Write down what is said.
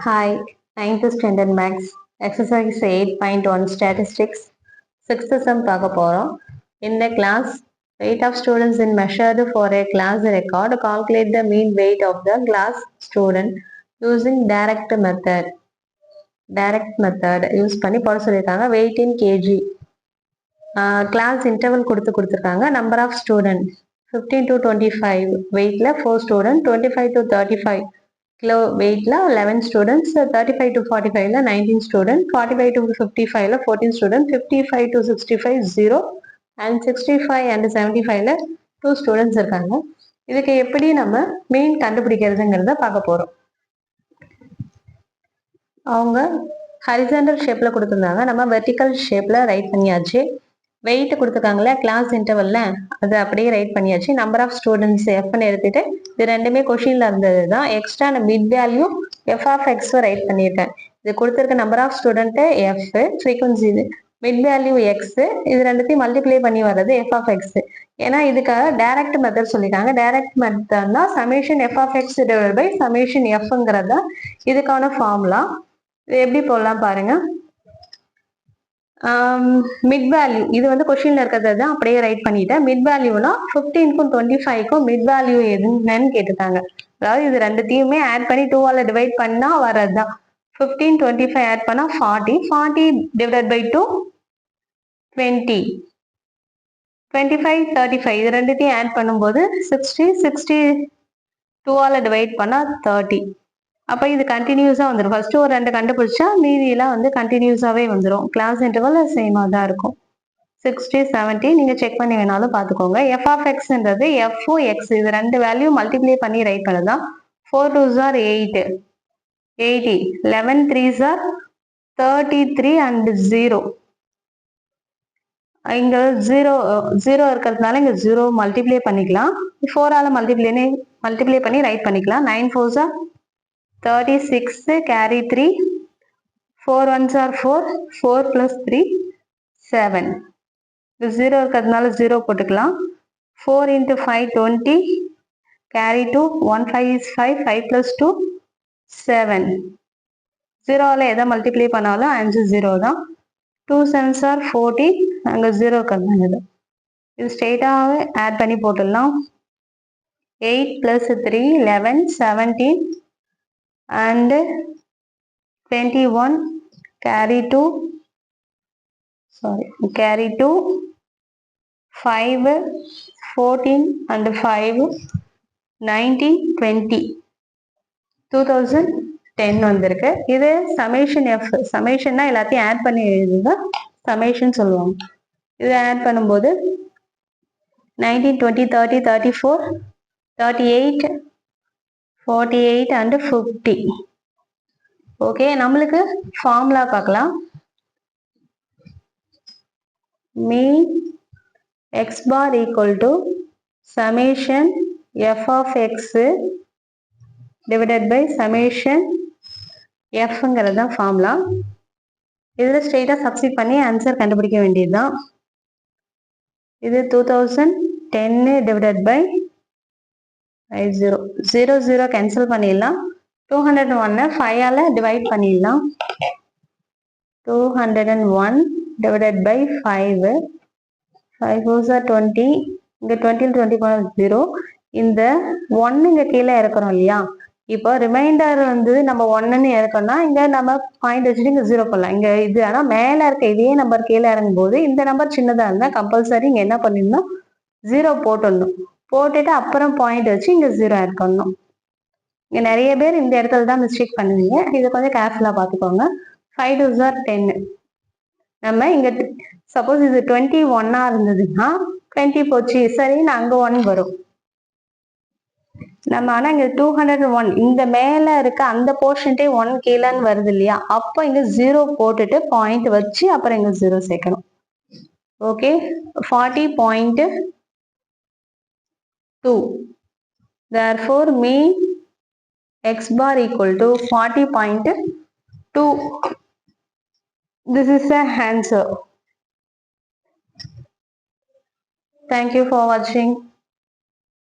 Hi, 9th standard max, exercise 8.1 statistics, 6th sum பார்க்க போறோம். In the class, weight of students in measured for a class record, calculate the mean weight of the class student using direct method. Direct method use பண்ணி போட சொல்லியிருக்காங்க. weight in kg. Class interval கொடுத்துருக்காங்க. Number of student 15 to 25 வெயிட்ல 4 student, 25 to 35 kilo வெயிட்ல 11 students, 35 to 45ல 19 student, 45 to 55ல 14 student, 55 to 65 0 and 65 and 75ல 2 students இருக்காங்க. இதுக்கு எப்படி நம்ம மீன் கண்டுபிடிக்கிறதுங்கிறத பார்க்க போறோம். அவங்க ஹரிசாண்டல் ஷேப்ல கொடுத்துருந்தாங்க, நம்ம வெர்டிக்கல் ஷேப்ல ரைட் பண்ணியாச்சு. வெயிட் கொடுத்துருக்காங்களே கிளாஸ் இன்டர்வல்ல, அது அப்படியே ரைட் பண்ணியாச்சு. நம்பர் ஆஃப் ஸ்டூடெண்ட்ஸ் எஃப்னு எடுத்துட்டு, இது ரெண்டுமே கொஷின்ல இருந்தது தான். எக்ஸ்ட்ரா நான் mid value F of X write பண்ணியிருக்கேன். இது கொடுத்துருக்க number of student F, frequency இது மிட் வேல்யூ எக்ஸ், இது ரெண்டுத்தையும் மல்டிப்ளை பண்ணி வர்றது எஃப் ஆஃப் எக்ஸ். ஏன்னா இதுக்காக டைரக்ட் மெத்தட் சொல்லிட்டாங்க. டைரக்ட் மெத்தட்னா summation f of x divide by summation எஃப்ங்கிறது தான் இதுக்கான ஃபார்முலா. இது எப்படி போடலாம் பாருங்க. மிட் வேல்யூ இது வந்து கொஸ்டின்ல இருக்கிறது தான் அப்படியே ரைட் பண்ணிட்டேன். மிட் வேல்யூனா 15க்கும் 25க்கும் மிட் வேல்யூ என்னன்னு கேட்டுட்டாங்க. அதாவது இது ரெண்டுத்தையுமே ஆட் பண்ணி 2ஆல டிவைட் பண்ணா வர்றதுதான். 15 25 ஆட் பண்ணா 40, 40 டிவைட் பை 2 20, 25 35 இது ரெண்டுத்தையும் ஆட் பண்ணும்போது 60, 60 2ஆல டிவைட் பண்ணா 30. அப்போ இது கண்டினியூஸா வந்துடும். ஃபர்ஸ்ட் ஒரு ரெண்டு கண்டுபிடிச்சா மீதியெல்லாம் வந்து கண்டினியூஸாவே வந்துடும். கிளாஸ் இன்டர்வல் சேமா தான் இருக்கும். 60 70 நீங்க செக் பண்ணி வேணாலும் பார்த்துக்கோங்க. எஃப் ஆஃப் எக்ஸ்ன்றது எஃப் எக்ஸ் இது ரெண்டு வேல்யூ மல்டிப்ளை பண்ணி ரைட் பண்ணதான். 4 2s are 8, 80, 11 3s are 33 and 0. இங்க 0 இருக்கிறதுனால இங்க 0 மல்டிப்ளை பண்ணிக்கலாம். 4ஆல மல்டிப்ளை பண்ணி ரைட் பண்ணிக்கலாம். 9 4s are 36, carry 3, 4 1s are 4, 4 plus 3 7. இது 0 இருக்கிறதுனால 0 போட்டுக்கலாம். 4 into 5 20, carry 2, 1 5 is 5, 5 plus 2 7. 0ஆல எதை மல்டிப்ளை பண்ணாலும் ஆன்சர் 0 தான். 2 7s are 40, அங்க 0 இருக்கிறதுனால இது ஸ்ட்ரெயிட்டாகவே ஆட் பண்ணி போட்டுடலாம். 8 plus 3 11, 17 and 21, carry 2, 5 14 and 5 19 20 2010 வந்திருக்கு. இது சமேஷன் எஃப். சமேஷன்னா எல்லாத்தையும் ஆட் பண்ணி எழுதுங்க, சமேஷன் சொல்லுவாங்க. இது ஆட் பண்ணும்போது 19 20 30 34 38 48 and 50. ஓகே, நம்மளுக்கு ஃபார்முலா பார்க்கலாம். Mean x bar equal to summation f of x divided by summation எஃப்ங்கிறது தான் ஃபார்முலா. இதில் ஸ்ட்ரெயிட்டாக சப்ஸ்டிட் பண்ணி ஆன்சர் கண்டுபிடிக்க வேண்டியது தான். இது 2010 டிவைடட் பை 0 0 0 கேன்சல் பண்ணிடலாம். 201 5ஆல டிவைட் பண்ணிடலாம். 201 divided by 5, 5 4s are 20, இங்க 20 20 0. இந்த 1 இங்க கீழே இறக்குறோம் இல்லையா, இப்போ ரிமைண்டர் வந்து நம்ம 1ன்னு இறக்கணும்னா இங்க நம்ம பாயிண்ட் வச்சுட்டு இங்க 0 போடலாம். இங்க இது ஆனா மேல இருக்க இதே நம்பர் கீழே இறங்கும் போது இந்த நம்பர் சின்னதா இருந்தா கம்பல்சரி இங்க என்ன பண்ணிடணும், 0 போட்டுடணும். போட்டுட்டு அப்புறம் பாயிண்ட் வச்சு இங்க 0 ஆட் பண்ணணும். இங்க நிறைய பேர் இந்த இடத்துல தான் மிஸ்டேக் பண்ணுவீங்க, இதை கொஞ்சம் கேர்ஃபுல்லா பார்த்துக்கோங்க. 5 2s are 10. நம்ம இங்க சப்போஸ் இது 21 இருந்ததுன்னா 20 போச்சு சரி, அங்க 1 வரும். நம்ம ஆனா இங்க 201 இந்த மேல இருக்க அந்த போர்ஷன்டே 1 கீழன்னு வருது இல்லையா, அப்போ இங்க 0 போட்டுட்டு பாயிண்ட் வச்சு அப்புறம் இங்க 0 சேர்க்கணும். Okay, 40.2. therefore mean x bar equal to 40.2. This is the answer. Thank you for watching.